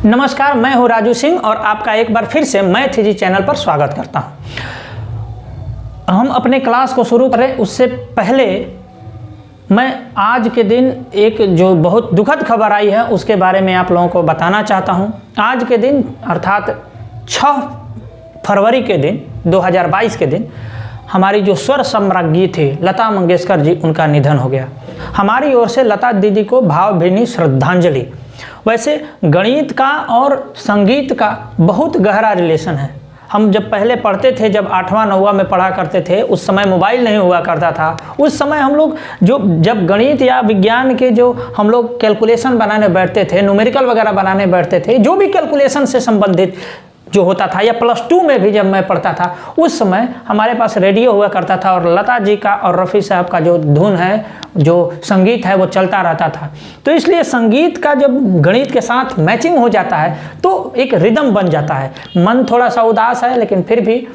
नमस्कार, मैं हूं राजू सिंह और आपका एक बार फिर से मैथ इजी चैनल पर स्वागत करता हूं। हम अपने क्लास को शुरू करें उससे पहले मैं आज के दिन एक जो बहुत दुखद खबर आई है उसके बारे में आप लोगों को बताना चाहता हूं। आज के दिन अर्थात 6 फरवरी के दिन 2022 के दिन हमारी जो स्वर सम्राज्ञी थी लता मंगेशकर जी, उनका निधन हो गया। हमारी ओर से लता दीदी को भावभीनी श्रद्धांजलि। वैसे गणित का और संगीत का बहुत गहरा रिलेशन है। हम जब पहले पढ़ते थे, जब 8वां 9वां में पढ़ा करते थे, उस समय मोबाइल नहीं हुआ करता था। उस समय हम लोग जब गणित या विज्ञान के जो हम लोग कैलकुलेशन बनाने बैठते थे, न्यूमेरिकल वगैरह बनाने बैठते थे, जो भी कैलकुलेशन से संबंधित जो होता था, या +2 में भी जब मैं पढ़ता था, उस समय हमारे पास रेडियो हुआ करता था और लता जी का और रफ़ी साहब का जो धुन है, जो संगीत है, वो चलता रहता था। तो इसलिए संगीत का जब गणित के साथ मैचिंग हो जाता है तो एक रिदम बन जाता है। मन थोड़ा सा उदास है, लेकिन फिर भी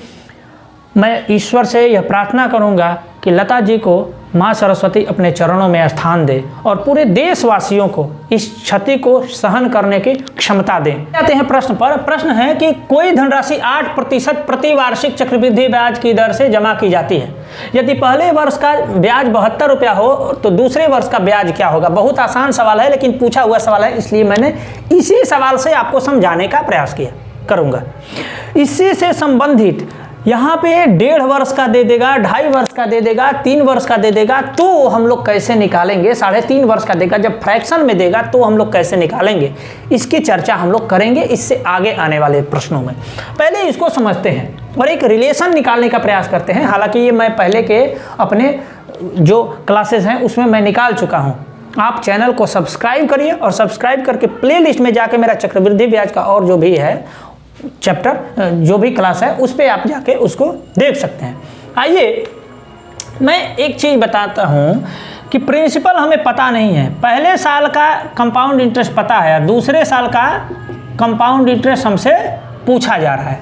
मैं ईश्वर से यह प्रार्थना करूंगा कि लता जी को माँ सरस्वती अपने चरणों में स्थान दे और पूरे देशवासियों को इस क्षति को सहन करने की क्षमता दें। आते हैं प्रश्न पर। प्रश्न है कि कोई धनराशि 8% प्रतिवार्षिक चक्रवृद्धि ब्याज की दर से जमा की जाती है। यदि पहले वर्ष का ब्याज 72 रुपया हो तो दूसरे वर्ष का ब्याज क्या होगा। बहुत आसान सवाल है, लेकिन पूछा हुआ सवाल है, इसलिए मैंने इसी सवाल से आपको समझाने का प्रयास करूँगा। इसी से संबंधित यहाँ पे 1.5 वर्ष का दे देगा, 2.5 वर्ष का दे देगा, 3 वर्ष का दे देगा, तो हम लोग कैसे निकालेंगे। 3.5 वर्ष का देगा, जब फ्रैक्शन में देगा तो हम लोग कैसे निकालेंगे, इसकी चर्चा हम लोग करेंगे इससे आगे आने वाले प्रश्नों में। पहले इसको समझते हैं और एक रिलेशन निकालने का प्रयास करते हैं। हालांकि ये मैं पहले के अपने जो क्लासेस हैं उसमें मैं निकाल चुका हूँ। आप चैनल को सब्सक्राइब करिए और सब्सक्राइब करके प्ले लिस्ट में जाके मेरा चक्रवृद्धि ब्याज का और जो भी है चैप्टर, जो भी क्लास है, उस पर आप जाके उसको देख सकते हैं। आइए मैं एक चीज़ बताता हूँ कि प्रिंसिपल हमें पता नहीं है। पहले साल का कंपाउंड इंटरेस्ट पता है और दूसरे साल का कंपाउंड इंटरेस्ट हमसे पूछा जा रहा है।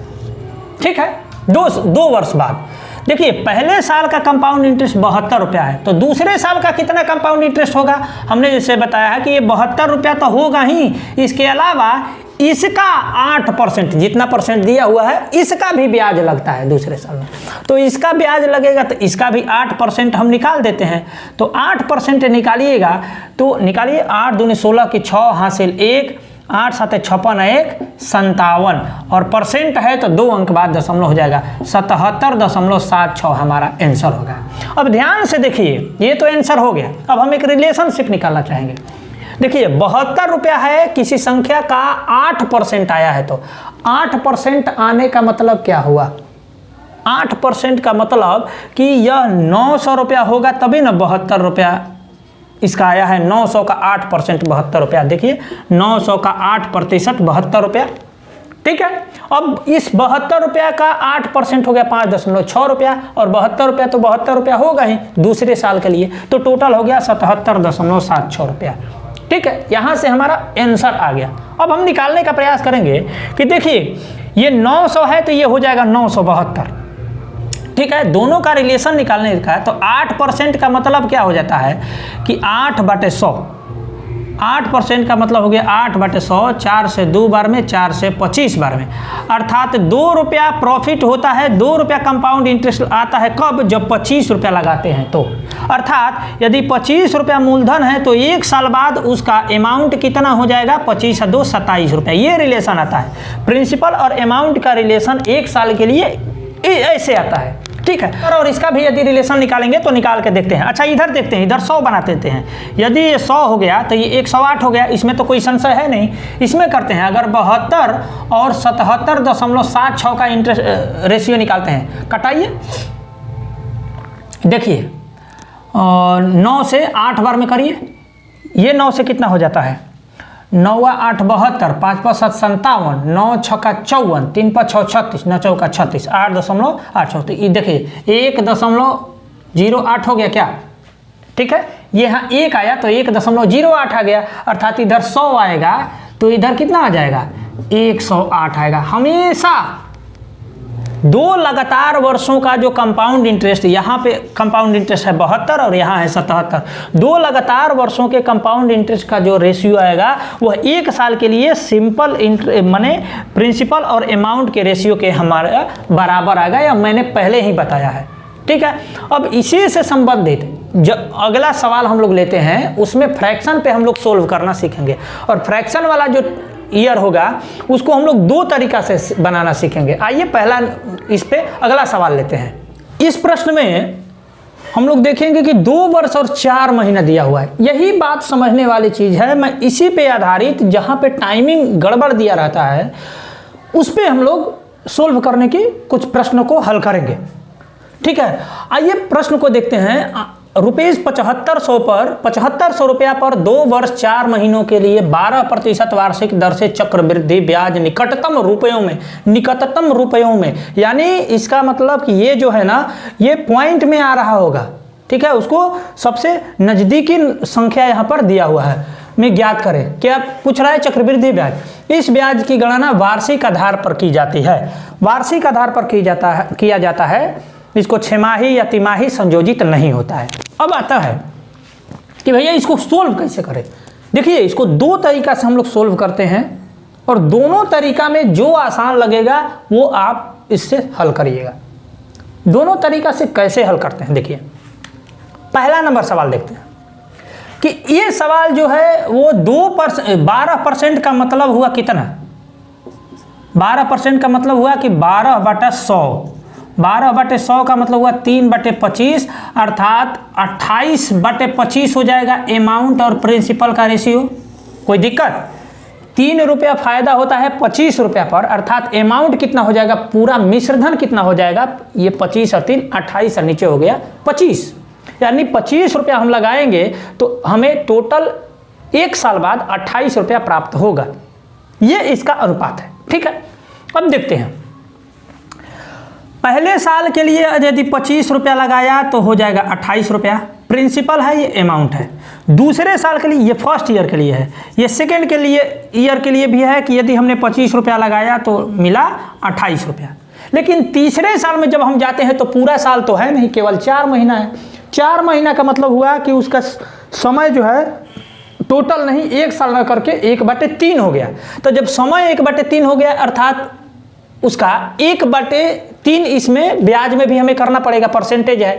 ठीक है, दो वर्ष बाद। देखिए, पहले साल का कंपाउंड इंटरेस्ट 72 रुपया है, तो दूसरे साल का कितना कंपाउंड इंटरेस्ट होगा। हमने जैसे बताया है कि ये 72 रुपया तो होगा ही, इसके अलावा इसका 8% जितना परसेंट दिया हुआ है, इसका भी ब्याज लगता है दूसरे साल में। तो इसका ब्याज लगेगा तो इसका भी 8% हम निकाल देते हैं। तो 8% निकालिएगा तो निकालिए, 8 दूनी 16 की 6 हासिल 1, 8 7 56 1 57 और परसेंट है तो 2 अंक बाद दशमलव हो जाएगा। 77.76 हमारा आंसर होगा। अब ध्यान से देखिए, ये तो आंसर हो गया। अब हम एक रिलेशनशिप निकालना चाहेंगे। देखिए, 72 रुपया है, किसी संख्या का 8% आया है, तो 8% आने का मतलब क्या हुआ। 8% का मतलब कि यह 900 रुपया होगा, तभी ना 72 रुपया इसका आया है। 900 का 8% 72 रुपया। देखिए, 900 का 8% 72 रुपया। ठीक है, अब इस 72 रुपया का 8% हो गया 5.6 रुपया, और 72 रुपया तो 72 रुपया होगा ही दूसरे साल के लिए, तो टोटल हो गया 77.76 रुपया। ठीक है, यहां से हमारा आंसर आ गया। अब हम निकालने का प्रयास करेंगे कि देखिए, ये 900 है तो ये हो जाएगा 972। ठीक है, दोनों का रिलेशन निकालने का है। तो 8% का मतलब क्या हो जाता है कि 8/100। 8% का मतलब हो गया 8/100, 4 से 2 बार में, 4 से 25 बार में, अर्थात 2 रुपया प्रॉफिट होता है। 2 रुपया कंपाउंड इंटरेस्ट आता है कब, जब 25 रुपया लगाते हैं तो। अर्थात यदि 25 रुपया मूलधन है तो 1 साल बाद उसका अमाउंट कितना हो जाएगा, 25 और 2 27 रुपया। ये रिलेशन आता है। प्रिंसिपल और अमाउंट का रिलेशन 1 साल के लिए ऐसे आता है। ठीक है, और इसका भी यदि रिलेशन निकालेंगे तो निकाल के देखते हैं। अच्छा, इधर देखते हैं, इधर 100 बना देते हैं। यदि ये 100 हो गया तो ये 108 हो गया, इसमें तो कोई संशय है नहीं। इसमें करते हैं, अगर 72 और 77.76 का इंटरेस्ट रेशियो निकालते हैं। कटाइए, देखिए 9 से 8 बार में करिए। ये 9 से कितना हो जाता है, 9 8 72, 5 5 7 57, 9 6 54, 3 5 6 36, 9 4 36, 8.8। तो ये देखिए 1.08 हो गया क्या। ठीक है, ये यहाँ 1 आया तो 1.08 आ गया, अर्थात इधर 100 आएगा तो इधर कितना आ जाएगा, 108 आएगा। हमेशा दो लगातार वर्षों का जो कंपाउंड इंटरेस्ट, यहाँ पे कंपाउंड इंटरेस्ट है 72 और यहाँ है 77, दो लगातार वर्षों के कंपाउंड इंटरेस्ट का जो रेशियो आएगा वह 1 साल के लिए सिंपल माने प्रिंसिपल और अमाउंट के रेशियो के हमारे बराबर आएगा, या मैंने पहले ही बताया है। ठीक है, अब इसी से संबंधित जो अगला सवाल हम लोग लेते हैं उसमें फ्रैक्शन पे हम लोग सोल्व करना सीखेंगे, और फ्रैक्शन वाला जो ईयर होगा उसको हम लोग 2 तरीका से बनाना सीखेंगे। आइए पहला इस पे अगला सवाल लेते हैं। इस प्रश्न में हम लोग देखेंगे कि 2 वर्ष और 4 महीना दिया हुआ है। यही बात समझने वाली चीज़ है, मैं इसी पे आधारित जहाँ पे टाइमिंग गड़बड़ दिया रहता है उस पे हम लोग सोल्व करने की कुछ प्रश्नों को हल करेंगे। ठीक है, आइए प्रश्न को देखते हैं। ₹7500 पर 7500 रुपया पर 2 वर्ष 4 महीनों के लिए 12% वार्षिक दर से चक्रवृद्धि ब्याज निकटतम रुपयों में, यानी इसका मतलब कि ये जो है ना ये पॉइंट में आ रहा होगा। ठीक है, उसको सबसे नज़दीकी संख्या यहाँ पर दिया हुआ है में ज्ञात करें। क्या पूछ रहा है? चक्रवृद्धि ब्याज। इस ब्याज की गणना वार्षिक आधार पर की जाती है, वार्षिक आधार पर किया जाता है, इसको छमाही या तिमाही संयोजित नहीं होता है। अब आता है कि भैया इसको सोल्व कैसे करें। देखिए, इसको 2 तरीका से हम लोग सोल्व करते हैं, और दोनों तरीका में जो आसान लगेगा वो आप इससे हल करिएगा। दोनों तरीका से कैसे हल करते हैं, देखिए पहला नंबर सवाल देखते हैं कि ये सवाल जो है वो 12% का मतलब हुआ कितना? 12% का मतलब हुआ कि 12/100, 12/100 का मतलब हुआ 3/25, अर्थात 28/25 हो जाएगा अमाउंट और प्रिंसिपल का रेशियो। कोई दिक्कत? 3 रुपया फायदा होता है 25 रुपया पर, अर्थात अमाउंट कितना हो जाएगा, पूरा मिश्रधन कितना हो जाएगा, ये 25 और 3 28 और नीचे हो गया 25, यानी 25 रुपया हम लगाएंगे तो हमें टोटल 1 साल बाद 28 रुपया प्राप्त होगा। ये इसका अनुपात है। ठीक है, अब देखते हैं। पहले साल के लिए यदि 25 रुपया लगाया तो हो जाएगा 28 रुपया, प्रिंसिपल है, ये अमाउंट है। दूसरे साल के लिए, ये फर्स्ट ईयर के लिए है, ये सेकेंड के लिए ईयर के लिए भी है कि यदि हमने 25 रुपया लगाया तो मिला 28 रुपया। लेकिन तीसरे साल में जब हम जाते हैं तो पूरा साल तो है नहीं, केवल 4 महीना है। 4 महीना का मतलब हुआ कि उसका समय जो है टोटल नहीं 1 साल में करके 1/3 हो गया। तो जब समय 1/3 हो गया अर्थात उसका 1/3 इसमें ब्याज में भी हमें करना पड़ेगा, परसेंटेज है,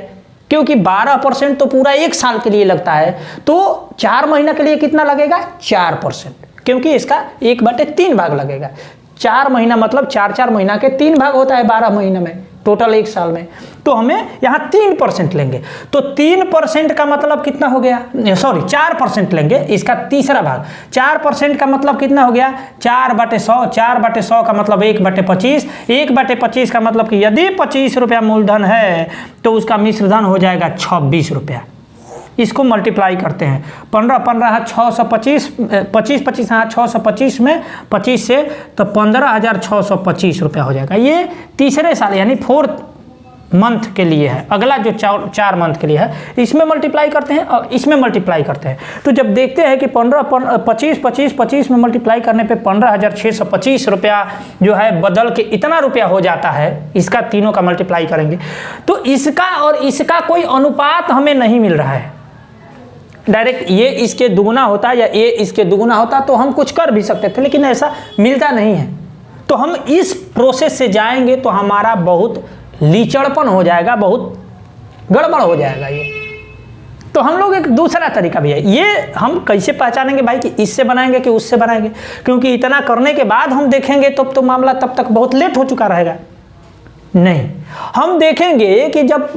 क्योंकि 12% तो पूरा 1 साल के लिए लगता है, तो 4 महीना के लिए कितना लगेगा? 4%, क्योंकि इसका 1/3 भाग लगेगा। 4 महीना मतलब 4 महीना के 3 भाग होता है 12 महीने में, टोटल 1 साल में, तो हमें यहाँ 3% लेंगे। तो 3% का मतलब कितना हो गया, सॉरी 4% लेंगे, इसका तीसरा भाग। 4% का मतलब कितना हो गया? 4/100, 4/100 का मतलब 1/25, 1/25 का मतलब कि यदि 25 रुपया मूलधन है तो उसका मिश्रधन हो जाएगा 26 रुपया। इसको मल्टीप्लाई करते हैं, 15 625, 25 हाँ 625 में 25 से तो 15,625 रुपया हो जाएगा। ये तीसरे साल यानी 4th मंथ के लिए है, अगला जो 4 मंथ के लिए है, इसमें मल्टीप्लाई करते हैं और इसमें मल्टीप्लाई करते हैं। तो जब देखते हैं कि 25 में मल्टीप्लाई करने पे 15,625 रुपया जो है बदल के इतना रुपया हो जाता है, इसका तीनों का मल्टीप्लाई करेंगे तो इसका और इसका कोई अनुपात हमें नहीं मिल रहा है। डायरेक्ट ये इसके दुगुना होता या ये इसके दुगुना होता तो हम कुछ कर भी सकते थे, लेकिन ऐसा मिलता नहीं है। तो हम इस प्रोसेस से जाएंगे तो हमारा बहुत लीचड़पन हो जाएगा, बहुत गड़बड़ हो जाएगा ये। तो हम लोग एक दूसरा तरीका भी है, ये हम कैसे पहचानेंगे भाई कि इससे बनाएंगे कि उससे बनाएंगे, क्योंकि इतना करने के बाद हम देखेंगे तो मामला तब तक बहुत लेट हो चुका रहेगा। नहीं, हम देखेंगे कि जब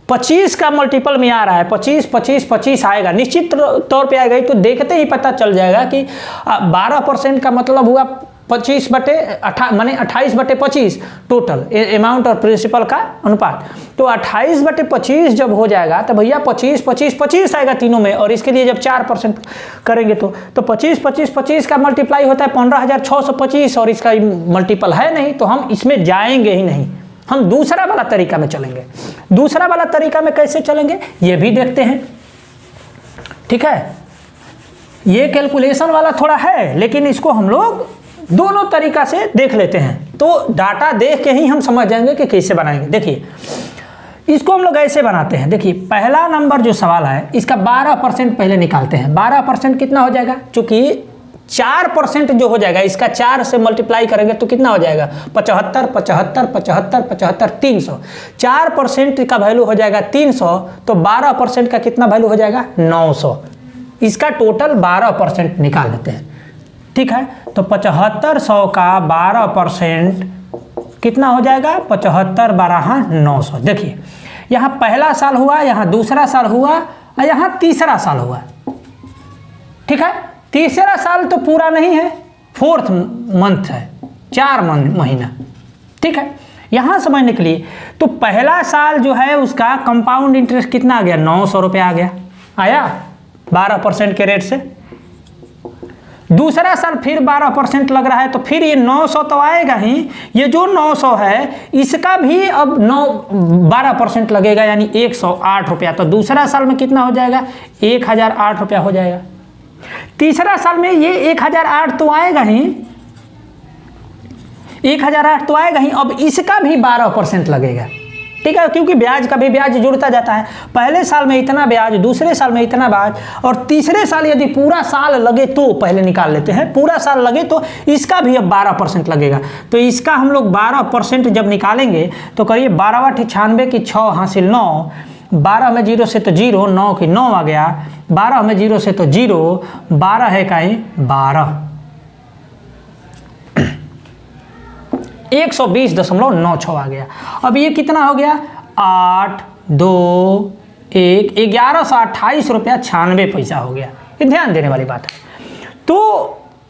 25 का मल्टीपल में आ रहा है, 25 आएगा, निश्चित तौर पे आएगा, तो देखते ही पता चल जाएगा कि 12% का मतलब हुआ 28/25 टोटल अमाउंट और प्रिंसिपल का अनुपात। तो 28/25 जब हो जाएगा तो भैया 25 आएगा तीनों में, और इसके लिए जब 4% करेंगे तो 25 का मल्टीप्लाई होता है 15,625, और इसका मल्टीपल है नहीं, तो हम इसमें जाएंगे ही नहीं, हम दूसरा वाला तरीका में चलेंगे। दूसरा वाला तरीका में कैसे चलेंगे ये भी देखते हैं। ठीक है, ये कैलकुलेशन वाला थोड़ा है, लेकिन इसको हम लोग दोनों तरीका से देख लेते हैं। तो तो डाटा देख के ही हम समझ जाएंगे कि कैसे बनाएंगे। देखिए इसको हम लोग ऐसे बनाते हैं। देखिए पहला नंबर जो सवाल है इसका 12% पहले निकालते हैं। 12% कितना हो जाएगा, चूंकि 4% जो हो जाएगा इसका 4 से मल्टीप्लाई करेंगे तो कितना हो जाएगा 75, 75, 75, 75, 300। 4% का वैल्यू हो जाएगा 300, तो 12% का कितना वैल्यू हो जाएगा 900। इसका टोटल 12% निकाल लेते हैं। ठीक है, तो 7500 का 12% कितना हो जाएगा 75 12 900। देखिए यहाँ पहला साल हुआ, यहाँ दूसरा साल हुआ और यहाँ तीसरा साल हुआ। ठीक है, तीसरा साल तो पूरा नहीं है, 4th मंथ है, 4 महीना। ठीक है, यहाँ समझने के लिए तो पहला साल जो है उसका कंपाउंड इंटरेस्ट कितना आ गया 900 रुपये आ गया, आया 12% के रेट से। दूसरा साल फिर 12% लग रहा है तो फिर ये 900 तो आएगा ही। ये जो 900 है इसका भी अब 12% लगेगा, यानी 108 रुपया। तो दूसरा साल में कितना हो जाएगा 1008 रुपया हो जाएगा। तीसरा साल में ये 1008 तो आएगा ही, 1008 तो आएगा ही। अब इसका भी 12% लगेगा। ठीक है, क्योंकि ब्याज का भी ब्याज जुड़ता जाता है। पहले साल में इतना ब्याज, दूसरे साल में इतना ब्याज, और तीसरे साल यदि पूरा साल लगे तो पहले निकाल लेते हैं। पूरा साल लगे तो इसका भी अब 12% लगेगा। तो इसका हम लोग 12% जब निकालेंगे तो करिए 12 96 की 6 हासिल 9, 12 में 0 से तो 0, 9 की 9 आ गया, 12 में 0 से तो 0, 12 है कहीं 12, 120.96 आ गया। अब ये कितना हो गया 8 2 1 1128 रुपया 96 पैसा हो गया। ये ध्यान देने वाली बात है। तो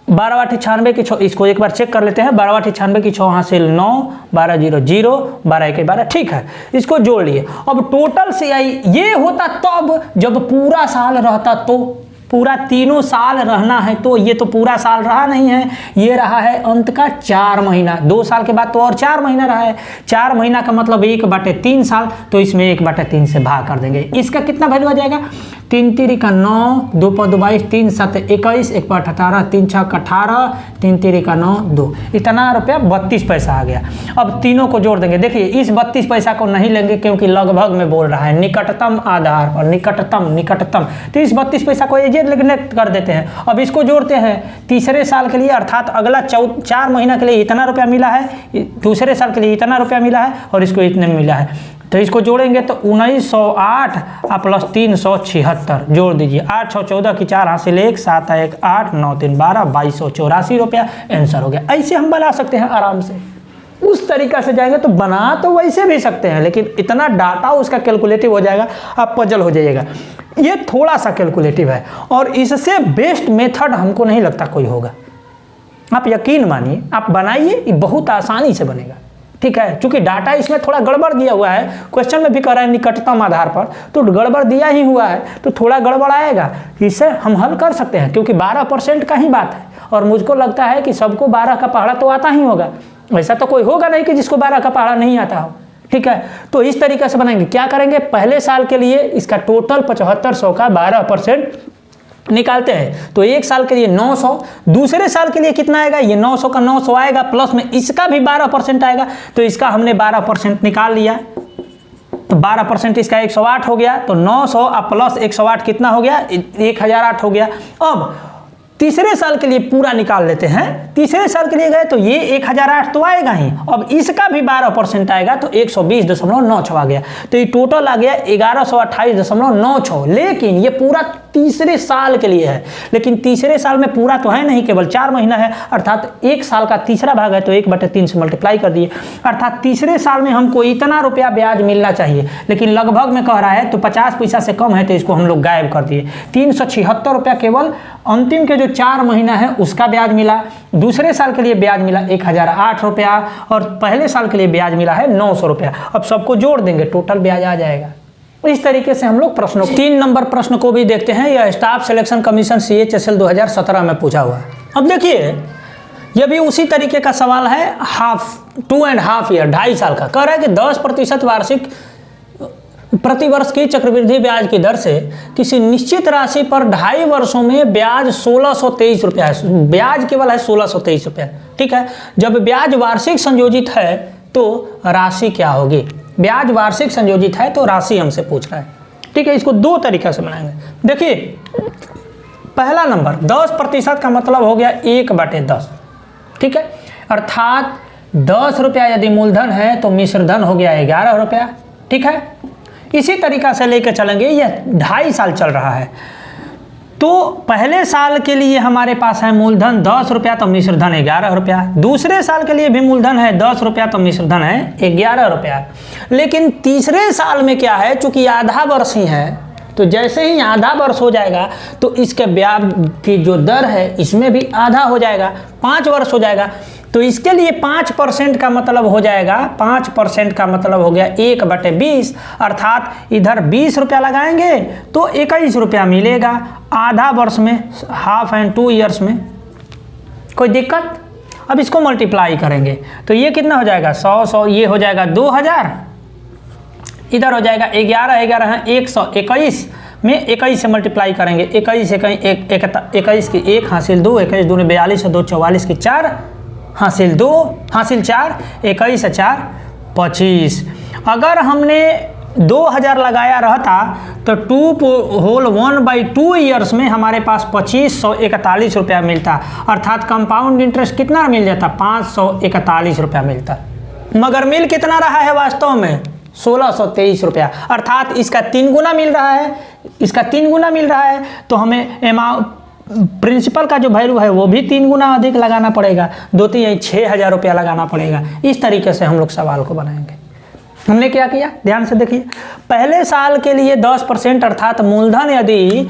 12 96 की 6, इसको एक बार चेक कर लेते हैं। 12 96 की 6 हासिल 9, 12 0 0, 12 1 12। ठीक है, इसको जोड़ लिए। अब टोटल से ये होता तब जब पूरा साल रहता, तो पूरा तीनों साल रहना है। तो ये तो पूरा साल रहा नहीं है, ये रहा है अंत का 4 महीना। 2 साल के बाद तो और 4 महीना रहा है। 4 महीना का मतलब 1/3 साल, तो इसमें 1/3 से भाग कर देंगे। इसका कितना वैल्यू आ जाएगा 3 3 का 9, 2 5 22, 3 7 21, 1 8 18, 3 6 18, 3 3 का 9 2, इतना रुपया 32 पैसा आ गया। अब तीनों को जोड़ देंगे। देखिए इस 32 पैसा को नहीं लेंगे क्योंकि लगभग में बोल रहा है, निकटतम आधार पर, निकटतम। तो इस 32 पैसा को नेग्लेक्ट कर देते हैं। अब इसको जोड़ते हैं तीसरे साल के लिए, अर्थात अगला 4 महीना के लिए इतना रुपया मिला है, दूसरे साल के लिए इतना रुपया मिला है, और इसको इतने में मिला है। तो इसको जोड़ेंगे तो 1908 प्लस 376 जोड़ दीजिए। 8 6 14 की 4 हासिल 1, 7 1 8, 9 3 12, 2284 रुपया आंसर हो गया। ऐसे हम बना सकते हैं आराम से। उस तरीका से जाएंगे तो बना तो वैसे भी सकते हैं, लेकिन इतना डाटा उसका कैलकुलेटिव हो जाएगा, आप पजल हो जाइएगा। ये थोड़ा सा कैलकुलेटिव है और इससे बेस्ट मेथड हमको नहीं लगता कोई होगा। आप यकीन मानिए, आप बनाइए, ये बहुत आसानी से बनेगा। ठीक है, चूंकि डाटा इसमें थोड़ा गड़बड़ दिया हुआ है, क्वेश्चन में भी कह रहा है निकटतम आधार पर, तो गड़बड़ दिया ही हुआ है, तो थोड़ा गड़बड़ आएगा। इसे हम हल कर सकते हैं क्योंकि 12% का ही बात है, और मुझको लगता है कि सबको 12 का पहाड़ा तो आता ही होगा। ऐसा तो कोई होगा नहीं कि जिसको 12 का पहाड़ा नहीं आता हो। ठीक है, तो इस तरीके से बनाएंगे। क्या करेंगे, पहले साल के लिए इसका टोटल 7500 का 12% निकालते हैं। तो एक साल के लिए 900, दूसरे साल के लिए कितना आएगा, ये 900 का 900 आएगा, प्लस में इसका भी 12% आएगा। तो इसका हमने 12% निकाल लिया, तो 12% इसका 108 हो गया। तो 900 प्लस 108 कितना हो गया 1008 हो गया। अब तीसरे साल के लिए पूरा निकाल लेते हैं। तीसरे साल के लिए गए तो ये 1008 तो आएगा ही, अब इसका भी 12% आएगा तो 120.96 आ गया। तो ये टोटल आ गया 1128.96। लेकिन ये पूरा तीसरे साल के लिए है, लेकिन तीसरे साल में पूरा तो है नहीं, केवल 4 महीना है, अर्थात एक साल का तीसरा भाग है, तो 1/3 से मल्टीप्लाई कर दिए। अर्थात तीसरे साल में हमको इतना रुपया ब्याज मिलना चाहिए, लेकिन लगभग में कह रहा है तो 50 पैसा से कम है, तो इसको हम लोग गायब कर दिए। 376 रुपया केवल अंतिम के जो 4 महीना है उसका ब्याज मिला। दूसरे साल के लिए ब्याज मिला 1008 रुपया, और पहले साल के लिए ब्याज मिला है 900 रुपया। अब सबको जोड़ देंगे, टोटल ब्याज आ जाएगा। इस तरीके से हम लोग प्रश्नों 3 नंबर प्रश्न को भी देखते हैं। यह स्टाफ सिलेक्शन कमीशन CHSL 2017 में पूछा हुआ है। अब देखिए, यह भी उसी तरीके का सवाल है, 2.5 ईयर, 2.5 साल का। कह रहा है कि 10% वार्षिक प्रतिवर्ष की चक्रवृद्धि ब्याज की दर से किसी निश्चित राशि पर 2.5 वर्षों में ब्याज 1623 रुपया है। ब्याज केवल है 1623 रुपया, ठीक है। जब ब्याज वार्षिक संयोजित है तो राशि क्या होगी? ब्याज वार्षिक संयोजित है तो राशि हमसे पूछ रहा है, ठीक है। इसको दो तरीके से बनाएंगे। देखिए, पहला नंबर 10% का मतलब हो गया 1/10, ठीक है। अर्थात 10 रुपया यदि मूलधन है तो मिश्र धन हो गया 11 रुपया, ठीक है। इसी तरीका से लेकर चलेंगे, यह 2.5 साल चल रहा है। तो पहले साल के लिए हमारे पास है मूलधन 10 रुपया तो मिश्र धन 11 रुपया। दूसरे साल के लिए भी मूलधन है 10 रुपया तो मिश्र धन है 11 रुपया। लेकिन तीसरे साल में क्या है, चूंकि आधा वर्ष ही है, तो जैसे ही आधा वर्ष हो जाएगा तो इसके ब्याज की जो दर है इसमें भी आधा हो जाएगा, 5 वर्ष हो जाएगा। तो इसके लिए 5% का मतलब हो जाएगा, 5% का मतलब हो गया 1/20, अर्थात इधर 20 रुपया लगाएंगे तो 21 रुपया मिलेगा आधा वर्ष में, हाफ एंड 2 ईयर्स में। कोई दिक्कत? अब इसको मल्टीप्लाई करेंगे तो ये कितना हो जाएगा, 100 ये हो जाएगा 2000, इधर हो जाएगा 11 है 121 में 21 से मल्टीप्लाई करेंगे, 21 की 1 हासिल 2, 21 दूनी 42 है, 2 44 की 4 हासिल 2 हासिल 4, 21 4 25। अगर हमने 2000 लगाया रहता तो 2/1/2 ईयर्स में हमारे पास 2541 रुपया मिलता, अर्थात कंपाउंड इंटरेस्ट कितना मिल जाता, 541 रुपया मिलता। मगर मिल कितना रहा है वास्तव में, 1623 रुपया, अर्थात इसका 3 गुना मिल रहा है, इसका 3 गुना मिल रहा है। तो हमें प्रिंसिपल का जो वैल्यू है वो भी 3 गुना अधिक लगाना पड़ेगा, 2-3 6,000 रुपया लगाना पड़ेगा। इस तरीके से हम लोग सवाल को बनाएंगे। हमने क्या किया, ध्यान से देखिए। पहले साल के लिए 10%, अर्थात मूलधन यदि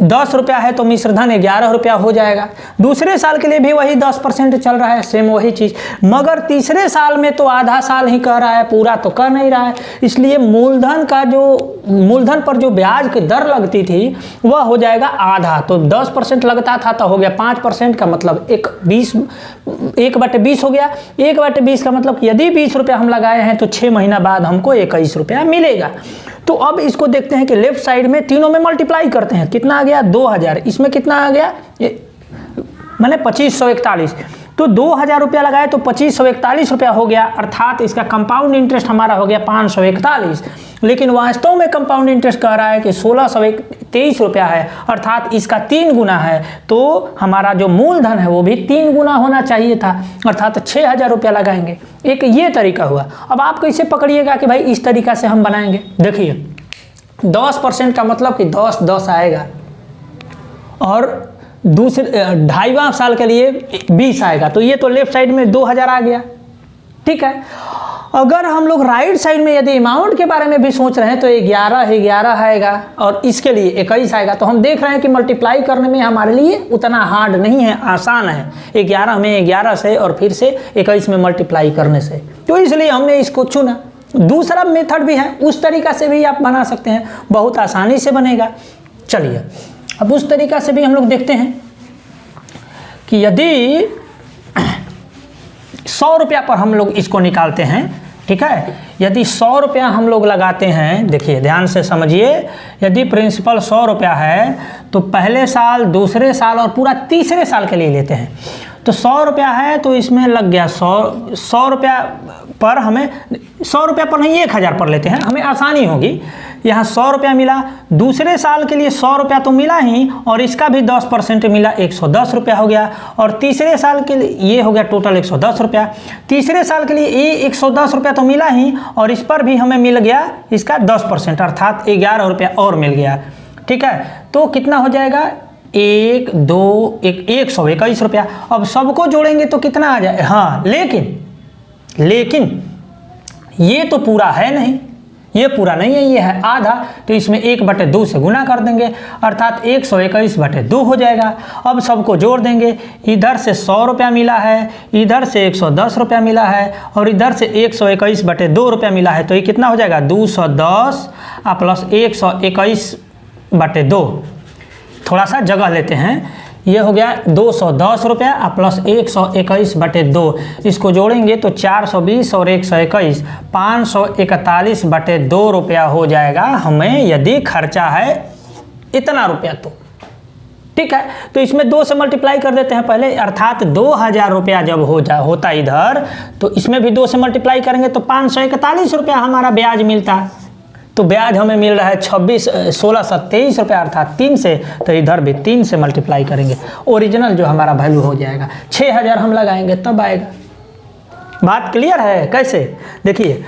10 रुपया है तो मिश्र धन 11 रुपया हो जाएगा। दूसरे साल के लिए भी वही 10% चल रहा है, सेम वही चीज़। मगर तीसरे साल में तो आधा साल ही कह रहा है, पूरा तो कर नहीं रहा है। इसलिए मूलधन पर जो ब्याज की दर लगती थी वह हो जाएगा आधा। तो 10% लगता था तो हो गया 5% का मतलब 1/20 हो गया। 1/20 का मतलब यदि 20 रुपया हम लगाए हैं तो 6 महीना बाद हमको 21 रुपया मिलेगा। तो अब इसको देखते हैं कि लेफ्ट साइड में तीनों में मल्टीप्लाई करते हैं, कितना आ गया 2000, इसमें कितना आ गया मैंने 2541। तो 2000 रुपया लगाए तो 2541 रुपया हो गया, अर्थात इसका कंपाउंड इंटरेस्ट हमारा हो गया 541। लेकिन वास्तव में कंपाउंड इंटरेस्ट कह रहा है कि 1623 रुपया है, अर्थात इसका 3 गुना है। तो हमारा जो मूलधन है वो भी 3 गुना होना चाहिए था, अर्थात 6000 रुपया लगाएंगे। एक ये तरीका हुआ। अब आप कैसे पकड़िएगा कि भाई इस तरीका से हम बनाएंगे। देखिए 10% का मतलब कि 10 आएगा, और दूसरे 2.5वां साल के लिए 20 आएगा। तो ये तो लेफ्ट साइड में 2000 आ गया, ठीक है। अगर हम लोग राइट साइड में यदि अमाउंट के बारे में भी सोच रहे हैं तो 11 आएगा और इसके लिए 21 आएगा। तो हम देख रहे हैं कि मल्टीप्लाई करने में हमारे लिए उतना हार्ड नहीं है, आसान है 11 में 11 से और फिर से 21 में मल्टीप्लाई करने से। तो इसलिए हमने इसको चुना। दूसरा मेथड भी है, उस तरीका से भी आप बना सकते हैं, बहुत आसानी से बनेगा। चलिए अब उस तरीका से भी हम लोग देखते हैं कि यदि 100 रुपया पर हम लोग इसको निकालते हैं, ठीक है। यदि 100 रुपया हम लोग लगाते हैं, देखिए ध्यान से समझिए, यदि प्रिंसिपल 100 रुपया है तो पहले साल, दूसरे साल और पूरा तीसरे साल के लिए लेते हैं। तो 100 रुपया है तो इसमें लग गया 100 रुपया पर, हमें 100 रुपया पर नहीं 1000 पर लेते हैं, हमें आसानी होगी। यहाँ 100 रुपया मिला, दूसरे साल के लिए 100 रुपया तो मिला ही, और इसका भी 10% मिला, 110 रुपया हो गया। और तीसरे साल के लिए ये हो गया टोटल 110 रुपया। तीसरे साल के लिए ये 110 रुपया तो मिला ही, और इस पर भी हमें मिल गया इसका 10%, अर्थात 11 रुपया और मिल गया, ठीक है। तो कितना हो जाएगा 121 रुपया। अब सबको जोड़ेंगे तो कितना आ जाए, हाँ, लेकिन ये तो पूरा है नहीं, ये पूरा नहीं है, ये है आधा। तो इसमें 1/2 से गुना कर देंगे, अर्थात 121/2 हो जाएगा। अब सबको जोड़ देंगे, इधर से 100 रुपया मिला है, इधर से 110 रुपया मिला है, और इधर से 121/2 रुपया मिला है। तो ये कितना हो जाएगा 210 प्लस 121/2। थोड़ा सा जगह लेते हैं, ये हो गया 210 रुपया प्लस 121/2, इसको जोड़ेंगे तो 420 और 121 541/2 रुपया हो जाएगा हमें, यदि खर्चा है इतना रुपया तो। ठीक है, तो इसमें 2 से मल्टीप्लाई कर देते हैं पहले, अर्थात 2000 रुपया जब होता इधर, तो इसमें भी 2 से मल्टीप्लाई करेंगे तो 541 रुपया हमारा ब्याज मिलता है। तो ब्याज हमें मिल रहा है 1623 रुपया, अर्थात 3 से, तो इधर भी 3 से मल्टीप्लाई करेंगे, ओरिजिनल जो हमारा वैल्यू हो जाएगा। 6000 हम लगाएंगे तब आएगा। बात क्लियर है? कैसे? देखिए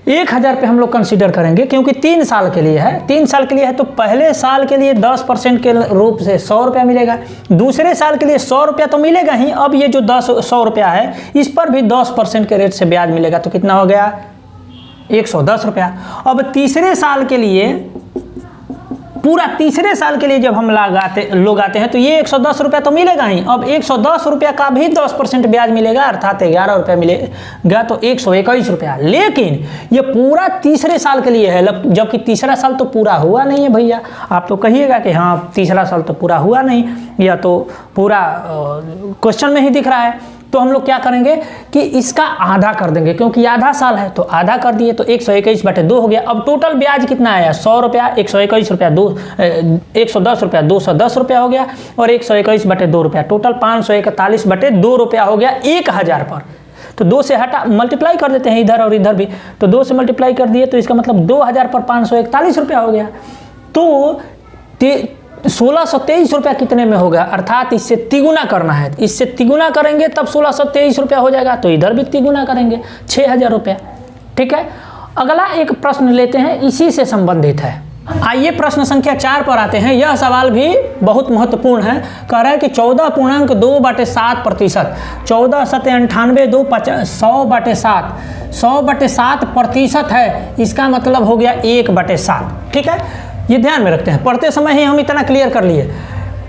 1000 पे हम लोग कंसीडर करेंगे क्योंकि 3 साल के लिए है। 3 साल के लिए है तो पहले साल के लिए 10% के रूप से 100 रुपया मिलेगा, दूसरे साल के लिए 100 रुपया तो मिलेगा ही। अब ये जो 100 रुपया है इस पर भी 10% के रेट से ब्याज मिलेगा, तो कितना हो गया? 110 रुपया। अब तीसरे साल के लिए, पूरा तीसरे साल के लिए जब हम लगाते हैं तो ये 110 रुपया तो मिलेगा ही। अब 110 रुपया का भी 10% ब्याज मिलेगा, अर्थात 11 रुपया मिलेगा, तो 121 रुपया। लेकिन ये पूरा तीसरे साल के लिए है, जबकि तीसरा साल तो पूरा हुआ नहीं है भैया। आप तो कहिएगा कि हाँ तीसरा साल तो पूरा हुआ नहीं, या तो पूरा क्वेश्चन में ही दिख रहा है। तो हम लोग क्या करेंगे कि इसका आधा कर देंगे, क्योंकि आधा साल है तो आधा कर दिए, तो 121/2 हो गया। अब टोटल ब्याज कितना आया? 100 रुपया, 121 रुपया, 110 रुपया, 210 रुपया हो गया, और 121/2 रुपया, टोटल 541/2 रुपया हो गया 1000 पर। तो 2 से हटा मल्टीप्लाई कर देते हैं इधर और इधर भी, तो 2 से मल्टीप्लाई कर दिए तो इसका मतलब 2000 पर 541 रुपया हो गया। तो 1623 रुपया कितने में होगा? अर्थात इससे तिगुना करना है, इससे तिगुना करेंगे तब 1623 रुपया हो जाएगा, तो इधर भी तिगुना करेंगे 6000 रुपया। ठीक है, अगला एक प्रश्न लेते हैं, इसी से संबंधित है। आइए प्रश्न संख्या 4 पर आते हैं। यह सवाल भी बहुत महत्वपूर्ण है। कह रहा है कि 14.2/7%, 14 × 98 2 100/7, 100/7% है, इसका मतलब हो गया 1/7। ठीक है, ये ध्यान में रखते हैं, पढ़ते समय ही हम इतना क्लियर कर लिए।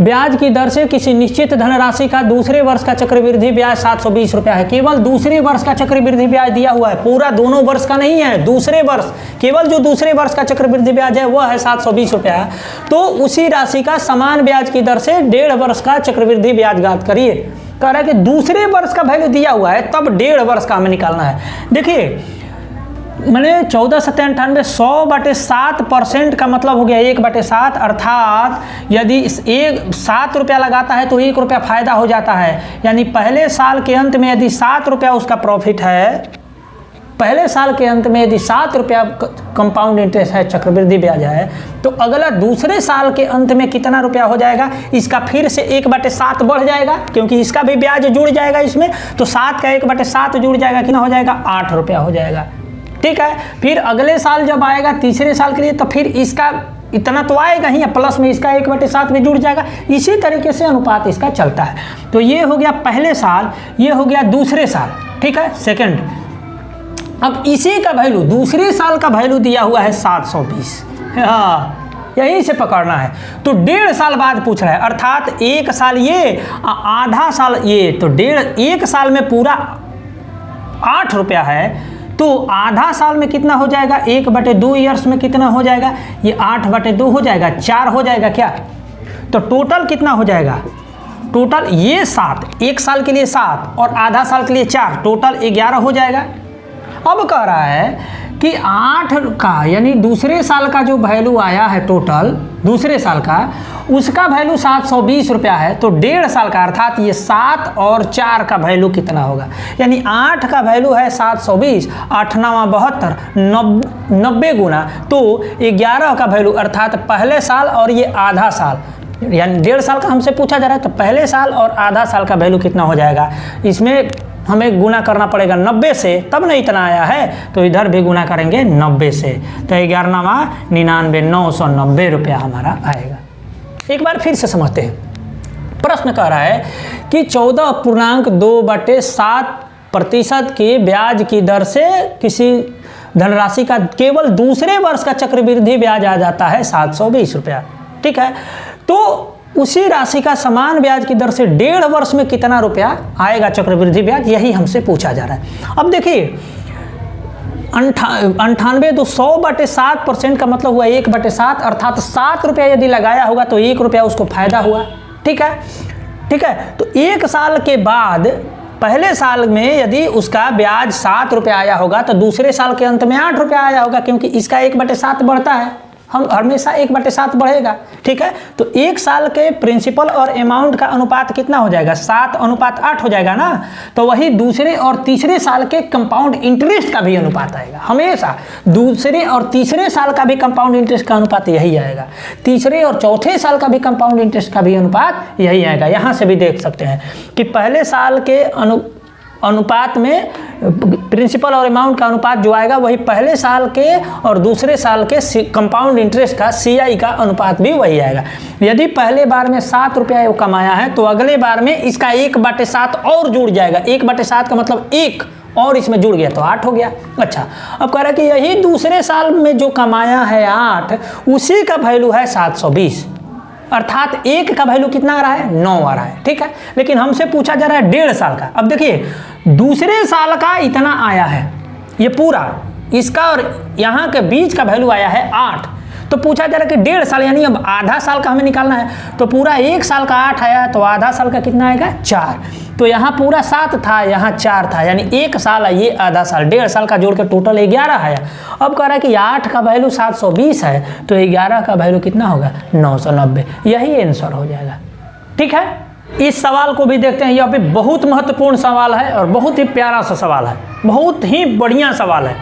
ब्याज की दर से किसी निश्चित धनराशि का दूसरे वर्ष का चक्रवृद्धि ब्याज 720 रुपया है। केवल दूसरे वर्ष का चक्रवृद्धि ब्याज दिया हुआ है, पूरा दोनों वर्ष का नहीं है, दूसरे वर्ष, केवल जो दूसरे वर्ष का चक्रवृद्धि ब्याज है वह है 720 रुपया। तो उसी राशि का समान ब्याज की दर से 1.5 वर्ष का चक्रवृद्धि ब्याज ज्ञात करिए। कह रहा है कि दूसरे वर्ष का वैल्यू दिया हुआ है, तब 1.5 वर्ष का हमें निकालना है। देखिए मैंने 14 × 98 100/7% का मतलब हो गया 1/7, अर्थात यदि 7 रुपया लगाता है तो 1 रुपया फायदा हो जाता है। यानी पहले साल के अंत में यदि 7 रुपया उसका प्रॉफिट है, पहले साल के अंत में यदि 7 रुपया कंपाउंड इंटरेस्ट है, चक्रवृद्धि ब्याज है, तो अगला दूसरे साल के अंत में कितना रुपया हो जाएगा? इसका फिर से 1/7 बढ़ जाएगा, क्योंकि इसका भी ब्याज जुड़ जाएगा इसमें, तो 7 का 1/7 जुड़ जाएगा, कितना हो जाएगा? 8 रुपया हो जाएगा। ठीक है, फिर अगले साल जब आएगा तीसरे साल के लिए, तो फिर इसका इतना तो आएगा ही, प्लस में इसका 1/7 भी जुड़ जाएगा। इसी तरीके से अनुपात इसका चलता है। तो ये हो गया पहले साल, ये हो गया दूसरे साल। ठीक है, सेकंड। अब इसी का वैल्यू, दूसरे साल का वैल्यू दिया हुआ है 720। हाँ, यहीं से पकड़ना है। तो 1.5 साल बाद पूछ रहा है, अर्थात 1 साल ये, आधा साल ये, तो 1 साल में पूरा 8 रुपया है, तो आधा साल में कितना हो जाएगा? 1/2 ईयर्स में कितना हो जाएगा? ये 8/2 हो जाएगा, 4 हो जाएगा क्या? तो टोटल कितना हो जाएगा? टोटल ये 7, 1 साल के लिए 7 और आधा साल के लिए 4, टोटल 11 हो जाएगा। अब कह रहा है कि 8 का, यानी दूसरे साल का जो वैल्यू आया है टोटल, दूसरे साल का, उसका वैल्यू 720 रुपया है। तो 1.5 साल का, अर्थात ये 7 और 4 का वैल्यू कितना होगा? यानी 8 का वैल्यू है 720, 8 9 72, 90 गुना, तो 11 का वैल्यू, अर्थात पहले साल और ये आधा साल, यानी 1.5 साल का हमसे पूछा जा रहा है, तो पहले साल और आधा साल का वैल्यू कितना हो जाएगा? इसमें हमें गुना करना पड़ेगा 90 से, तब नहीं इतना आया है, तो इधर भी गुना करेंगे 90 से, तो 11 99 990 रुपया हमारा आएगा। एक बार फिर से समझते हैं। प्रश्न कह रहा है कि 14.2/7% के ब्याज की दर से किसी धनराशि का केवल दूसरे वर्ष का चक्रवृद्धि ब्याज आ जाता है 720 रुपया। ठीक है, तो उसी राशि का समान ब्याज की दर से 1.5 वर्ष में कितना रुपया आएगा चक्रवृद्धि ब्याज, यही हमसे पूछा जा रहा है। अब देखिए 98 तो 100/7% का मतलब हुआ 1/7, अर्थात 7 रुपया यदि लगाया होगा तो 1 रुपया उसको फायदा हुआ। ठीक है, ठीक है। तो 1 साल के बाद पहले साल में यदि उसका ब्याज 7 रुपये आया होगा तो दूसरे साल के अंत में 8 रुपये आया होगा, क्योंकि इसका 1/7 बढ़ता है, हम हमेशा 1/7 बढ़ेगा। ठीक है। तो 1 साल के प्रिंसिपल और अमाउंट का अनुपात कितना हो जाएगा? 7:8 हो जाएगा ना। तो वही दूसरे और तीसरे साल के कंपाउंड इंटरेस्ट का भी अनुपात आएगा। हमेशा दूसरे और तीसरे साल का भी कंपाउंड इंटरेस्ट का अनुपात यही आएगा, तीसरे और चौथे साल का भी कंपाउंड इंटरेस्ट का भी अनुपात यही आएगा। यहाँ से भी देख सकते हैं कि पहले साल के अनुपात में प्रिंसिपल और अमाउंट का अनुपात जो आएगा वही पहले साल के और दूसरे साल के कंपाउंड इंटरेस्ट का CI का अनुपात भी वही आएगा। यदि पहले बार में 7 रुपया वो कमाया है तो अगले बार में इसका 1/7 और जुड़ जाएगा। 1/7 का मतलब 1 और इसमें जुड़ गया तो 8 हो गया। अच्छा, अब कह रहा है कि यही दूसरे साल में जो कमाया है 8, उसी का वैल्यू है 720, अर्थात 1 का वैल्यू कितना आ रहा है? 9 आ रहा है। ठीक है। लेकिन हमसे पूछा जा रहा है 1.5 साल का। अब देखिए दूसरे साल का इतना आया है, ये पूरा इसका और यहाँ के बीच का वैल्यू आया है 8, तो पूछा जा रहा है कि 1.5 साल यानी अब आधा साल का हमें निकालना है। तो पूरा 1 साल का 8 आया तो आधा साल का कितना आएगा? 4। तो यहाँ पूरा 7 था, यहाँ 4 था, यानी 1 साल है, ये आधा साल, 1.5 साल का जोड़ के टोटल 11 है। अब कह रहा है कि 8 का वैल्यू 720 है तो 11 का वैल्यू कितना होगा? 990। यही आंसर हो जाएगा। ठीक है। इस सवाल को भी देखते हैं। यह भी बहुत महत्वपूर्ण सवाल है और बहुत ही प्यारा सा सवाल है, बहुत ही बढ़िया सवाल है।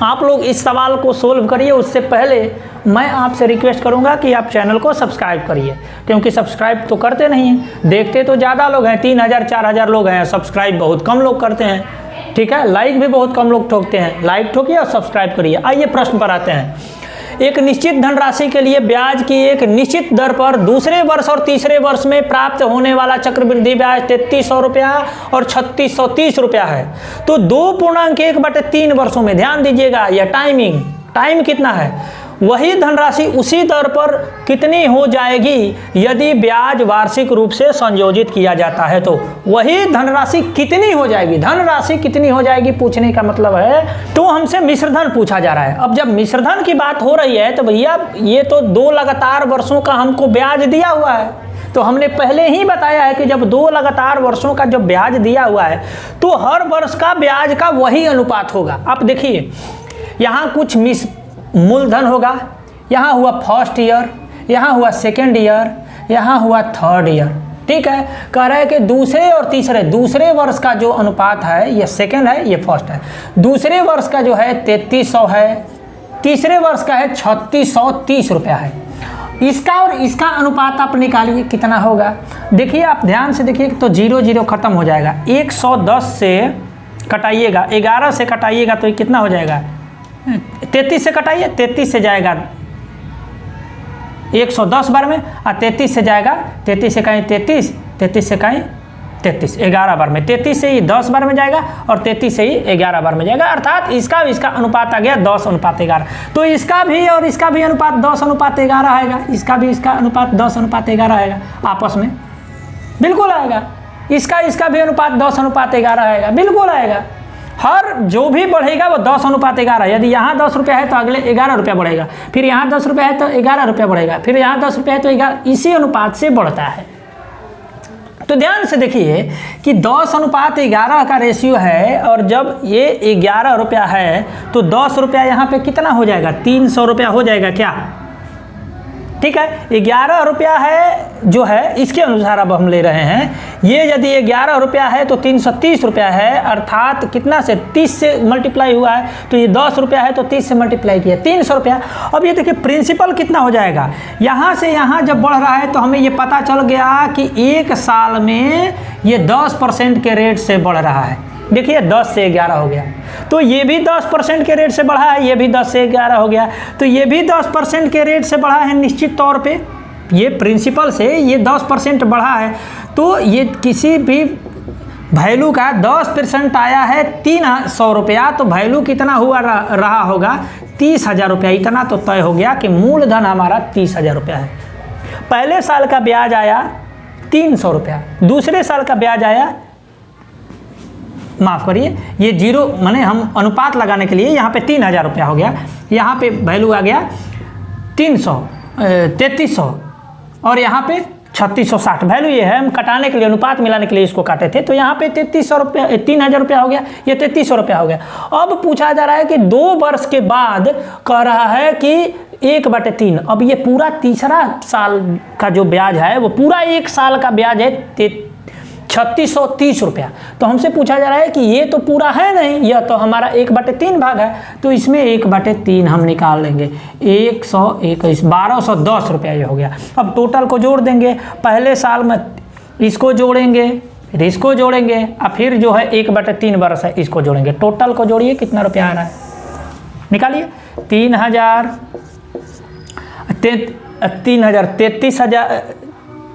आप लोग इस सवाल को सोल्व करिए। उससे पहले मैं आपसे रिक्वेस्ट करूंगा कि आप चैनल को सब्सक्राइब करिए, क्योंकि सब्सक्राइब तो करते नहीं हैं। देखते तो ज़्यादा लोग हैं, 3000-4000 लोग हैं, सब्सक्राइब बहुत कम लोग करते हैं। ठीक है। लाइक भी बहुत कम लोग ठोकते हैं। लाइक ठोकिए और सब्सक्राइब करिए। आइए प्रश्न पर आते हैं। एक निश्चित धनराशि के लिए ब्याज की एक निश्चित दर पर दूसरे वर्ष और तीसरे वर्ष में प्राप्त होने वाला चक्रवृद्धि ब्याज 3300 रुपया और 3630 रुपया है। तो 2.1/3 वर्षों में, ध्यान दीजिएगा यह टाइम कितना है, वही धनराशि उसी दर पर कितनी हो जाएगी यदि ब्याज वार्षिक रूप से संयोजित किया जाता है। तो वही धनराशि कितनी हो जाएगी, धनराशि कितनी हो जाएगी पूछने का मतलब है, तो हमसे मिश्रधन पूछा जा रहा है। अब जब मिश्रधन की बात हो रही है तो भैया ये तो 2 लगातार वर्षों का हमको ब्याज दिया हुआ है। तो हमने पहले ही बताया है कि जब 2 लगातार वर्षों का जब ब्याज दिया हुआ है तो हर वर्ष का ब्याज का वही अनुपात होगा। आप देखिए यहाँ कुछ मूलधन होगा, यहाँ हुआ फर्स्ट ईयर, यहाँ हुआ सेकेंड ईयर, यहाँ हुआ थर्ड ईयर। ठीक है। कह रहा है कि दूसरे वर्ष का जो अनुपात है, ये सेकेंड है, ये फर्स्ट है। दूसरे वर्ष का जो है 3300 है, तीसरे वर्ष का है 3630 रुपया है। इसका और इसका अनुपात आप निकालिए कितना होगा। देखिए आप ध्यान से देखिए तो 0 खत्म हो जाएगा। 110 से कटाइएगा, 11 से कटाइएगा तो ये कितना हो जाएगा? 33 से कटाइए, 33 से जाएगा 110 बार में, और 33 से जाएगा, 33 से कहीं 33, 33 से कहीं 33, 11 बार में, 33 से ही 10 बार में जाएगा और 33 से ही 11 बार में जाएगा। अर्थात इसका अनुपात आ गया 10:11। तो इसका भी और इसका भी अनुपात 10:11 आएगा, इसका भी इसका अनुपात 10:11 आएगा, आपस में बिल्कुल आएगा। इसका भी अनुपात 10:11 आएगा, बिल्कुल आएगा। हर जो भी बढ़ेगा वो 10:11। यदि यहाँ 10 रुपया है तो अगले 11 रुपया बढ़ेगा, फिर यहाँ 10 रुपया है तो 11 रुपया बढ़ेगा, फिर यहाँ 10 रुपया है तो 11, इसी अनुपात से बढ़ता है। तो ध्यान से देखिए कि 10:11 का रेशियो है, और जब ये 11 रुपया है तो 10 रुपया यहाँ पे कितना हो जाएगा? 300 रुपया हो जाएगा क्या? ठीक है। 11 रुपया है जो है, इसके अनुसार अब हम ले रहे हैं। ये यदि 11 रुपया है तो 330 रुपया है, अर्थात कितना से 30 से मल्टीप्लाई हुआ है, तो ये 10 रुपया है तो 30 से मल्टीप्लाई किया 300 रुपया। अब ये देखिए प्रिंसिपल कितना हो जाएगा, यहाँ से यहाँ जब बढ़ रहा है तो हमें ये पता चल गया कि 1 साल में ये 10% के रेट से बढ़ रहा है। देखिए 10 से 11 हो गया, तो ये भी 10% के रेट से बढ़ा है, ये भी 10 से 11 हो गया, तो ये भी 10% के रेट से बढ़ा है निश्चित तौर पे। ये प्रिंसिपल से ये 10% बढ़ा है, तो ये किसी भी वैल्यू का 10% आया है 300 रुपया, तो वैल्यू कितना हुआ रहा होगा? 30,000 रुपया। इतना तो तय हो गया कि मूलधन हमारा 30,000 रुपया है। पहले साल का ब्याज आया 300 रुपया, दूसरे साल का ब्याज आया, माफ़ करिए, ये 0 माने हम अनुपात लगाने के लिए यहाँ पे 3000 रुपया हो गया, यहाँ पे वैल्यू आ गया 3300 और यहाँ पे 3660 वैल्यू ये है। हम कटाने के लिए, अनुपात मिलाने के लिए इसको काटे थे, तो यहाँ पे 3300 रुपया, 3000 रुपया हो गया, ये 3300 रुपया हो गया। अब पूछा जा रहा है कि 2 वर्ष के बाद कह रहा है कि 1/3। अब ये पूरा तीसरा साल का जो ब्याज है वो पूरा 1 साल का ब्याज है 3630 रुपया। तो हमसे पूछा जा रहा है कि ये तो पूरा है नहीं, यह तो हमारा 1/3 भाग है, तो इसमें 1/3 हम निकाल लेंगे। 121 1210 रुपया ये हो गया। अब टोटल को जोड़ देंगे, पहले साल में इसको जोड़ेंगे, फिर इसको जोड़ेंगे, और फिर जो है 1/3 वर्ष है इसको जोड़ेंगे। टोटल को जोड़िए, कितना रुपया आ रहा है निकालिए। 30,000 30,000 30,000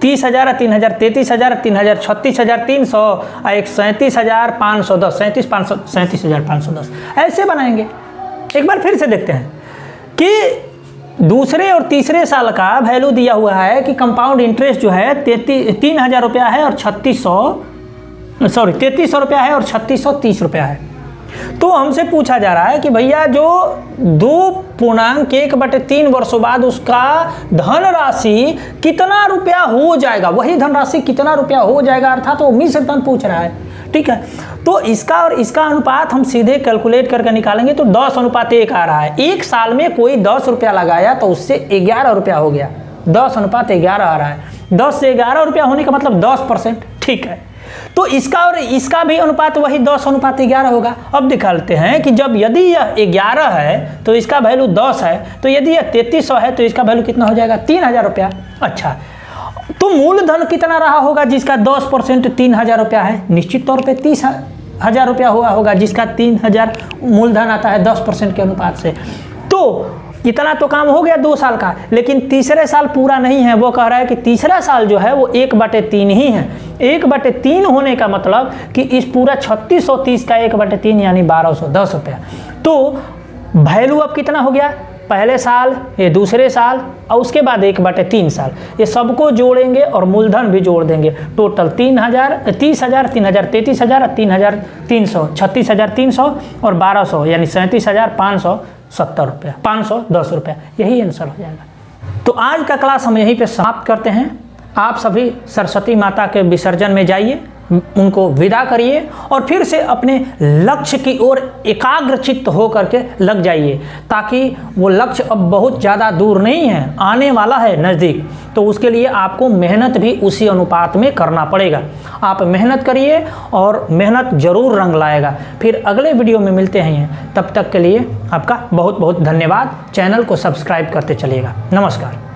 30,000 3,000 33,000 3,000 36,300 और 37,510 37,510 ऐसे बनाएंगे। एक बार फिर से देखते हैं कि दूसरे और तीसरे साल का वैल्यू दिया हुआ है कि कंपाउंड इंटरेस्ट जो है 3,000 रुपया है और 3300 रुपया है और 3630 रुपया है। तो हमसे पूछा जा रहा है कि भैया जो 2.1/3 वर्षों बाद उसका धनराशि कितना रुपया हो जाएगा, वही धनराशि कितना रुपया हो जाएगा, अर्थात तो उम्मीद से धन पूछ रहा है। ठीक है, तो इसका और इसका अनुपात हम सीधे कैलकुलेट करके निकालेंगे तो 10:1 आ रहा है। 1 साल में कोई 10 रुपया लगाया तो उससे 11 रुपया हो गया। 10:11 आ रहा है। 10 से 11 रुपया होने का मतलब 10%। ठीक है, तो इसका और इसका भी अनुपात वही 10:11 होगा। अब निकालते हैं कि जब यदि यह 11 है तो इसका वैल्यू 10 है, तो यदि यह 3300 है तो इसका वैल्यू कितना हो जाएगा, 3,000 रुपया। अच्छा, तो मूलधन कितना रहा होगा जिसका 10% 3,000 रुपया है? निश्चित तौर पे 30,000 रुपया हुआ होगा, जिसका 3,000 मूलधन आता है 10% के अनुपात से। तो इतना तो काम हो गया 2 साल का, लेकिन तीसरे साल पूरा नहीं है। वो कह रहा है कि तीसरा साल जो है वो 1/3 ही है। 1/3 होने का मतलब कि इस पूरा 3630 का 1/3 यानी 1210 रुपया। तो वैल्यू अब कितना हो गया, पहले साल, ये दूसरे साल और उसके बाद 1/3 साल, ये सबको जोड़ेंगे और मूलधन भी जोड़ देंगे। टोटल 30,000 3,000 33,000 3,300 36,300 और 1200 यानी 37,570 रुपया, 510 रुपया, यही आंसर हो जाएगा। तो आज का क्लास हम यहीं पे समाप्त करते हैं। आप सभी सरस्वती माता के विसर्जन में जाइए, उनको विदा करिए और फिर से अपने लक्ष्य की ओर एकाग्रचित्त होकर के लग जाइए, ताकि वो लक्ष्य अब बहुत ज़्यादा दूर नहीं है, आने वाला है नज़दीक। तो उसके लिए आपको मेहनत भी उसी अनुपात में करना पड़ेगा। आप मेहनत करिए और मेहनत ज़रूर रंग लाएगा। फिर अगले वीडियो में मिलते हैं, तब तक के लिए आपका बहुत बहुत धन्यवाद। चैनल को सब्सक्राइब करते चलिएगा। नमस्कार।